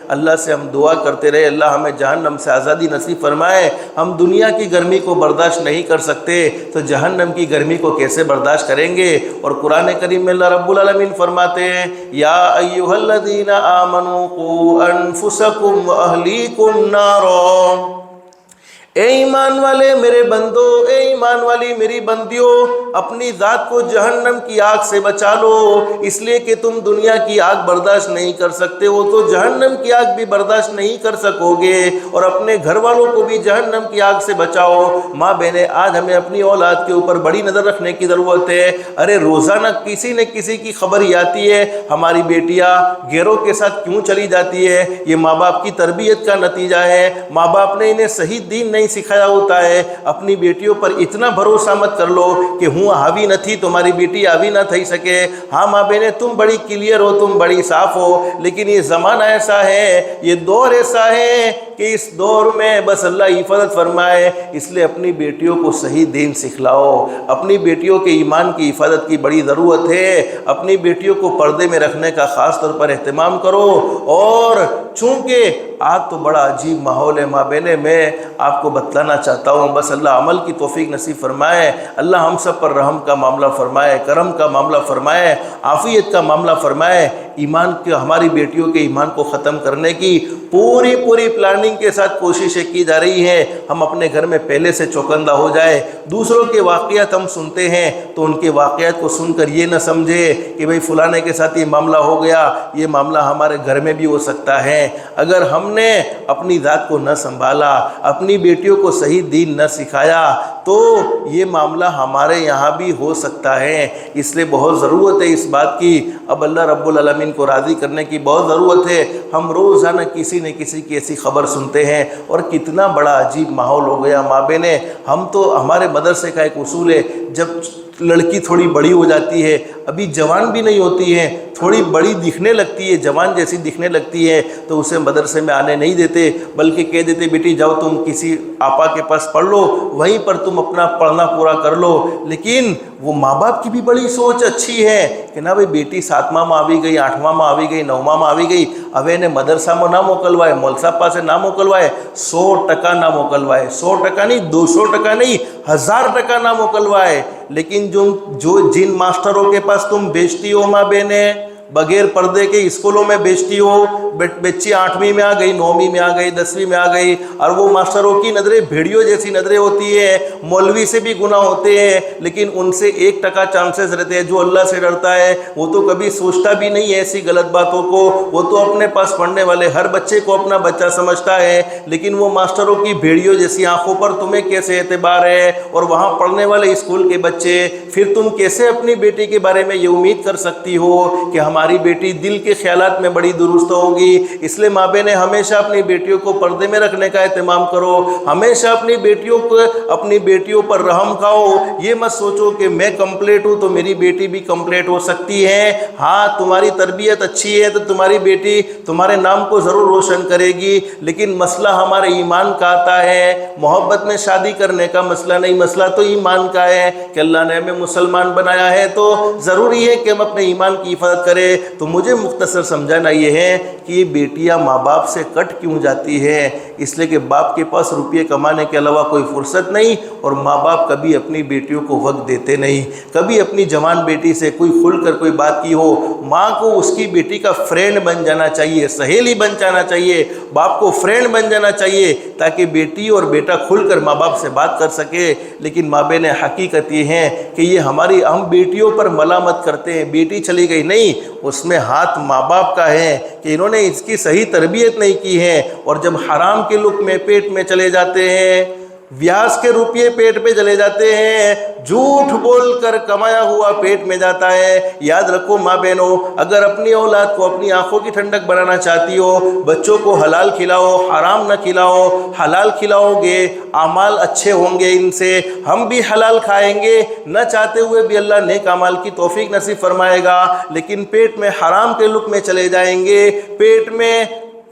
اللہ سے ہم دعا کرتے رہے اللہ ہمیں جہنم سے آزادی نصیب فرمائے۔ ہم دنیا کی گرمی کو برداشت نہیں کر سکتے تو جہنم کی گرمی کو کیسے برداشت کریں گے؟ اور قرآن کریم میں اللہ رب العالمین فرماتے ہیں یا ایھا الذین آمنوا قوا انفسکم واہلیکم نارا، اے ایمان والے میرے بندو، اے ایمان والی میری بندیوں، اپنی ذات کو جہنم کی آگ سے بچا لو، اس لیے کہ تم دنیا کی آگ برداشت نہیں کر سکتے ہو تو جہنم کی آگ بھی برداشت نہیں کر سکو گے، اور اپنے گھر والوں کو بھی جہنم کی آگ سے بچاؤ۔ ماں بہنیں، آج ہمیں اپنی اولاد کے اوپر بڑی نظر رکھنے کی ضرورت ہے۔ ارے روزانہ کسی نہ کسی کی خبر ہی آتی ہے ہماری بیٹیاں غیروں کے ساتھ کیوں چلی جاتی ہے، یہ ماں باپ کی تربیت کا نتیجہ ہے۔ ماں باپ نے انہیں صحیح دین نہیں سکھایا ہوتا ہے۔ اپنی بیٹیوں پر اتنا بھروسہ مت کر لو کہ ہوں حاوی نہ تھی تمہاری بیٹی حاوی نہ تھی سکے۔ ہاں ماں بہنیں، تم بڑی کلیئر ہو، تم بڑی صاف ہو، لیکن یہ زمانہ ایسا ہے، یہ دور ایسا ہے کہ اس دور میں بس اللہ حفاظت فرمائے، اس لیے اپنی بیٹیوں کو صحیح دین سکھلاؤ۔ اپنی بیٹیوں کے ایمان کی حفاظت کی بڑی ضرورت ہے۔ اپنی بیٹیوں کو پردے میں رکھنے کا خاص طور پر اہتمام کرو۔ اور چونکہ آج تو بڑا عجیب ماحول ہے ماں بہنیں، میں آپ کو بتلانا چاہتا ہوں، بس اللہ عمل کی توفیق نصیب فرمائے، اللہ ہم سب پر رحم کا معاملہ فرمائے، کرم کا معاملہ فرمائے، عافیت کا معاملہ فرمائے۔ ایمان کے، ہماری بیٹیوں کے ایمان کو ختم کرنے کی پوری پلاننگ کے ساتھ کوششیں کی جا رہی ہیں۔ ہم اپنے گھر میں پہلے سے چوکندہ ہو جائے، دوسروں کے واقعات ہم سنتے ہیں تو ان کے واقعات کو سن کر یہ نہ سمجھے کہ بھئی فلانے کے ساتھ یہ معاملہ ہو گیا، یہ معاملہ ہمارے گھر میں بھی ہو سکتا ہے۔ اگر ہم نے اپنی ذات کو نہ سنبھالا، اپنی بیٹیوں کو صحیح دین نہ سکھایا تو یہ معاملہ ہمارے یہاں بھی ہو سکتا ہے۔ اس لیے بہت ضرورت ہے اس بات کی، اب اللہ رب العالمین کو راضی کرنے کی بہت ضرورت ہے۔ ہم روزانہ کسی نہ کسی کی ایسی خبر سنتے ہیں، اور کتنا بڑا عجیب ماحول ہو گیا ماں بہنیں۔ ہم تو، ہمارے مدرسے کا ایک اصول ہے، جب لڑکی تھوڑی بڑی ہو جاتی ہے، ابھی جوان بھی نہیں ہوتی ہے، تھوڑی بڑی دکھنے لگتی ہے، جوان جیسی دکھنے لگتی ہے، تو اسے مدرسے میں آنے نہیں دیتے، بلکہ کہہ دیتے بیٹی جاؤ تم کسی آپا کے پاس پڑھ لو، وہیں پر تم اپنا پڑھنا پورا کر لو۔ لیکن وہ ماں باپ کی بھی بڑی سوچ اچھی ہے کہ نہ بھئی بیٹی 7واں میں آوی گئی، 8واں میں آوی گئی، 9واں میں آوی گئی، اب انہیں مدرسہ میں نہ موکلوائے، مولسا پاسے نہ موکلوائے، 100% نہ موکلوائے، 100% نہیں، 200% نہیں، 1000% نہ موکلوائے۔ لیکن جن ماسٹروں کے پاس تم بیچتی ہو ماں بہنیں، بغیر پردے کے اسکولوں میں بیچتی ہو، بچی 8ویں میں آ گئی، 9ویں میں آ گئی، 10ویں میں آ گئی، اور وہ ماسٹروں کی نظریں بھیڑیوں جیسی نظریں ہوتی ہیں، مولوی سے بھی گناہ ہوتے ہیں، لیکن ان سے 1% چانسز رہتے ہیں۔ جو اللہ سے ڈرتا ہے وہ تو کبھی سوچتا بھی نہیں ہے ایسی غلط باتوں کو، وہ تو اپنے پاس پڑھنے والے ہر بچے کو اپنا بچہ سمجھتا ہے، لیکن وہ ماسٹروں کی بھیڑیوں جیسی آنکھوں پر تمہیں کیسے اعتبار ہے؟ اور وہاں پڑھنے والے اسکول کے بچے، پھر تم کیسے اپنی بیٹی کے بارے میں یہ امید کر سکتی ہو کہ ہماری بیٹی دل کے خیالات میں بڑی درست ہوگی؟ اس لیے ماں بہنیں ہمیشہ اپنی بیٹیوں کو پردے میں رکھنے کا اہتمام کرو، ہمیشہ اپنی بیٹیوں پر رحم کھاؤ۔ یہ مت سوچو کہ میں کمپلیٹ ہوں تو میری بیٹی بھی کمپلیٹ ہو سکتی ہے۔ ہاں تمہاری تربیت اچھی ہے تو تمہاری بیٹی تمہارے نام کو ضرور روشن کرے گی، لیکن مسئلہ ہمارے ایمان کا آتا ہے۔ محبت میں شادی کرنے کا مسئلہ نہیں، مسئلہ تو ایمان کا ہے کہ اللہ نے ہمیں مسلمان بنایا ہے تو ضروری ہے کہ ہم اپنے ایمان کی حفاظت کریں۔ تو مجھے مختصر سمجھانا یہ ہے کہ یہ بیٹیاں ماں باپ سے کٹ کیوں جاتی ہیں؟ اس لیے کہ باپ کے پاس روپیے کمانے کے علاوہ کوئی فرصت نہیں، اور ماں باپ کبھی اپنی بیٹیوں کو وقت دیتے نہیں۔ کبھی اپنی جوان بیٹی سے کوئی کھل کر کوئی بات کی ہو، ماں کو اس کی بیٹی کا فرینڈ بن جانا چاہیے، سہیلی بن جانا چاہیے، باپ کو فرینڈ بن جانا چاہیے، تاکہ بیٹی اور بیٹا کھل کر ماں باپ سے بات کر سکے۔ لیکن ماں بہنیں، حقیقت یہ ہے کہ یہ ہم بیٹیوں پر ملامت کرتے ہیں، بیٹی چلی گئی، نہیں، اس میں ہاتھ ماں باپ کا ہے کہ انہوں نے اس کی صحیح تربیت نہیں کی ہے، اور جب حرام کے لقمے پیٹ میں چلے جاتے ہیں، ویاس کے روپیے پیٹ پہ چلے جاتے ہیں، جھوٹ بول کر کمایا ہوا پیٹ میں جاتا ہے۔ یاد رکھو ماں بہنوں، اگر اپنی اولاد کو اپنی آنکھوں کی ٹھنڈک بنانا چاہتی ہو، بچوں کو حلال کھلاؤ، حرام نہ کھلاؤ۔ حلال کھلاؤ گے، اعمال اچھے ہوں گے، ان سے ہم بھی حلال کھائیں گے، نہ چاہتے ہوئے بھی اللہ نیک اعمال کی توفیق نصیب فرمائے گا۔ لیکن پیٹ میں حرام کے لقمے چلے جائیں گے، پیٹ میں